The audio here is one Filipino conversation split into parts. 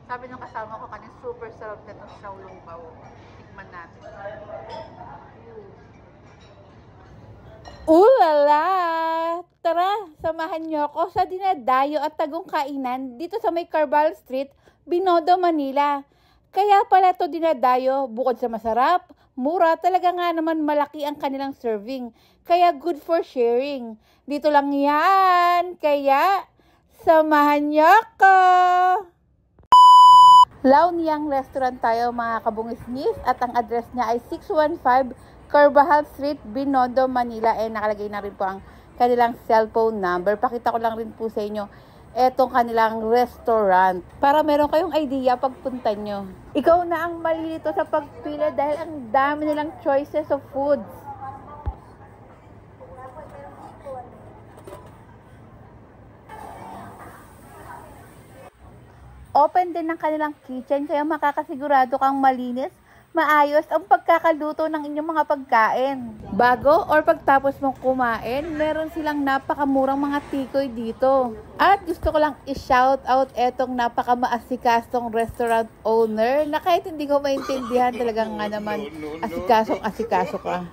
Sabi ng kasama ko kanina, super sarap na itong xiaolongbao. Tikman natin. Ulala! Tara, samahan niyo ako sa dinadayo at tagong kainan dito sa may Carval Street, Binondo, Manila. Kaya pala to dinadayo, bukod sa masarap, mura, talaga nga naman malaki ang kanilang serving. Kaya good for sharing. Dito lang yan. Kaya, samahan niyo ako! Launiang Restaurant tayo mga kabungisnis at ang address niya ay 615 Carvajal Street, Binondo, Manila. Nakalagay na rin po ang kanilang cellphone number. Pakita ko lang rin po sa inyo etong kanilang restaurant para meron kayong idea pagpunta nyo. Ikaw na ang malilito sa pagpili dahil ang dami nilang choices of foods. Open din ng kanilang kitchen kaya makakasigurado kang malinis, maayos ang pagkakaluto ng inyong mga pagkain. Bago or pagtapos mong kumain, meron silang napakamurang mga tikoy dito. At gusto ko lang i-shout out etong napakamaasikasong restaurant owner na kahit hindi ko maintindihan talagang nga naman asikasong-asikaso ka.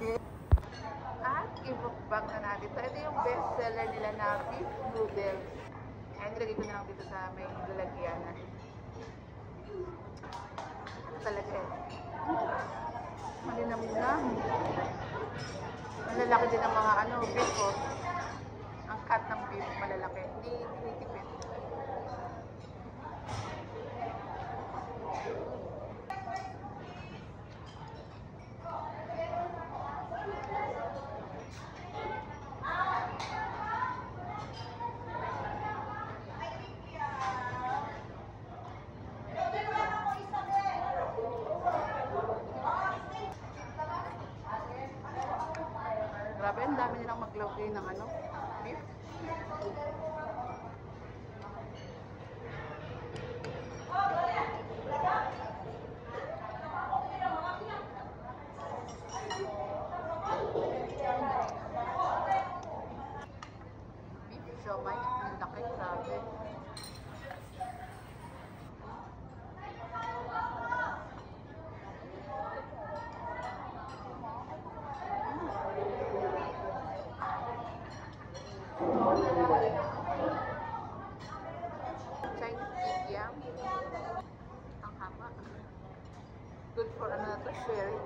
At i-mukbang na natin. So, ito yung best seller nila na beef noodles. Ayan, nilagay ko na lang dito sa may lalagyan. Talaga eh. Malinam-nam. Malalaki din ang mga beef ko. Ang cut ng beef, malalaki. Hindi tinitipid. Grabe, ang dami nilang maglagay ng beef. Beef siomai, ang laki, grabe. Chinese kikiam. Ang haba. Good for sharing.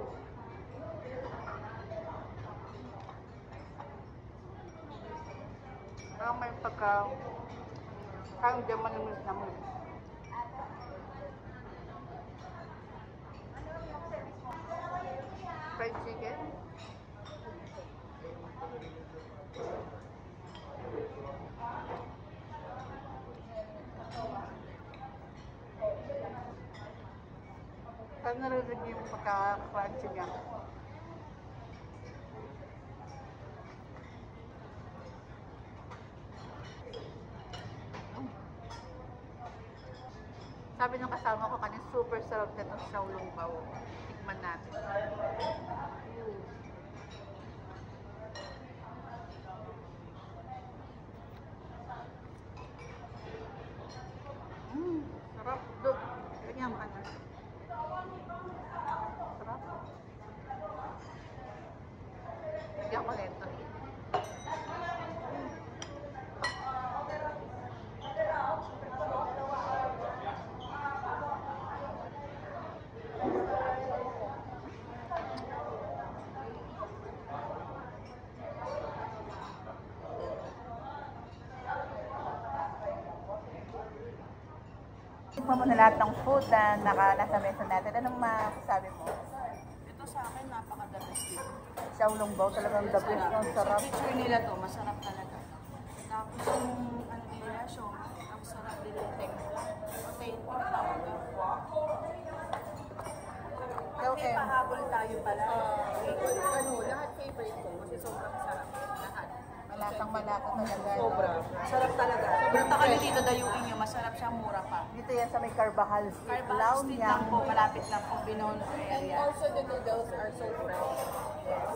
Parang may parang di manamis naman. Fried chicken. Parang narinig yung pagka-crunchy niya. Sabi ng kasama ko kanina, super sarap na itong xiaolongbao. Tikman natin. Sarap. Ganyan ka na. Sarap. Bigyan ko nito. Tikman mo na lahat ng food na nasa mesa natin. Anong masasabi mo? Ito sa akin, napaka-the best dito. Xiaolongbao talagang the best. Ang sarap. Picture nila to, masarap talaga. Tapos yung nila, ang sarap din yung tekla. Authentic talaga. Okay. Pahabol tayo pala. Lahat favorite ko kasi sobrang sarap. Lahat. Malasang-malasa talaga. Sobra. Sarap talaga. Punta kami dito, dayuin nyo. Masarap siya, mura pa. Dito yan sa may Carvajal Street. Carval Street lang po, malapit lang po, Binondo And area. also the noodles are so fresh.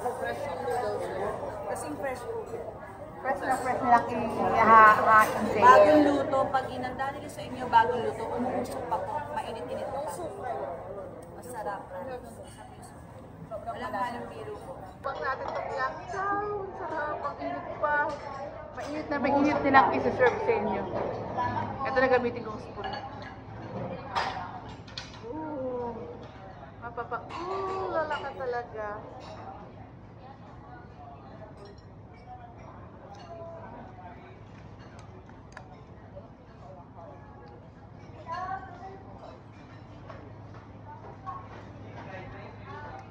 So fresh yung noodles. Kasing fresh po. Fresh na fresh nilang i-hahain sa'yo. Bagong luto, pag inanda nila sa inyo, bagong luto, umuusok pa po. Mainit-init pa. Masarap. Walang halong biro po. Pag natin ito lang, chow, sarap, ang init pa. Mainit nilang isa-serve sa inyo. Ito na gamitin kong spoon. Ooh, lalaka talaga.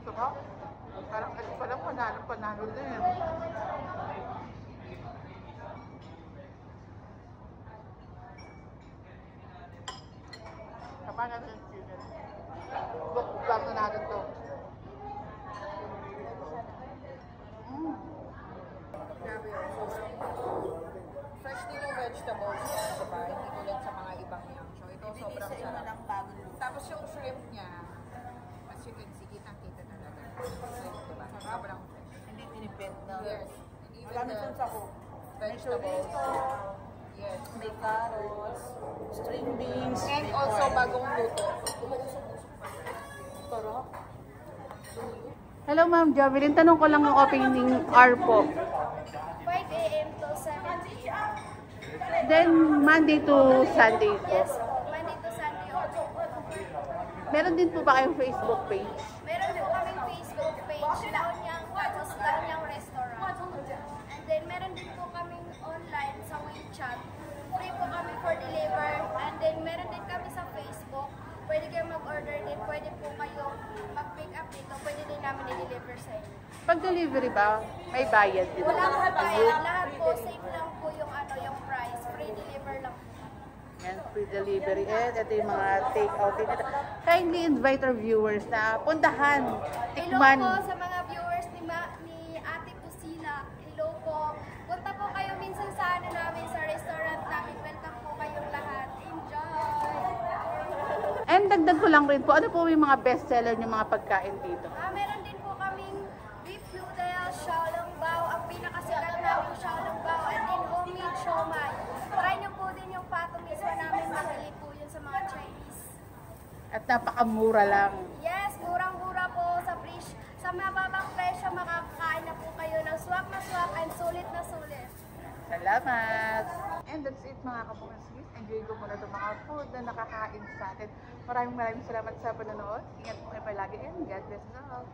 Sarap. Parang panalo din. Kapag natin yung chicken. Bukbang na natin to. Grabe yun. Fresh din yung vegetables niya, diba? Hindi tulad sa mga ibang yang show. Ito sobrang sarap. Ng bagong luto. Tapos yung shrimp niya, as you can see, kitang-kita talaga. Diba? Sobrang fresh. Hindi tinipid na. Yes. And even Marami the dun sa ko. vegetables. Yes. May carrots, string beans, And may also, corn. bagong luto. Umuusok-usok pa. Sarap. Hello Ma'am Jovelyn, tanong ko lang ang opening hour po. 5 a.m. to 7 p.m. Then Monday to Sunday po. Yes, Monday to Sunday also. Meron din po ba kayong Facebook page? Meron din kaming Facebook page, Laonyang Restaurant. And then meron din po kaming online sa WeChat. Free po kami for deliver. And then meron din kami sa Facebook. Pwede kayo mag-order din, pwede po kayo mag-pick up dito, pwede din namin i-deliver sa inyo. Pag delivery ba, may bayad din? Wala kang bayad, lahat po, same lang po yung price, free deliver lang po. Yan, free delivery. And ito yung mga take-out din. Kindly invite our viewers na puntahan, Hello tikman. po sa mga viewers ni Ate Kusina. Hello po. Punta po kayo minsan sa namin, sa restaurant namin. Welcome po kayong lahat. Enjoy! And dagdag ko lang rin po, ano po yung mga bestseller ng mga pagkain dito? Meron din po kaming beef noodle, xiaolongbao, ang pinakasikat namin xiaolongbao, and then homemade siomai. Try nyo po din yung pato mismo namin, mabili po yun sa mga Chinese. At napakamura lang. Yes, murang-mura po sa mababang presyo, makakain na po kayo ng swak na swak and sulit na sulit. Salamat! And that's it mga kapumasis. Enjoy ko muna itong mga food na nakakain sa atin. Maraming salamat sa panonood. Ingat po kayo palagi and God bless us all.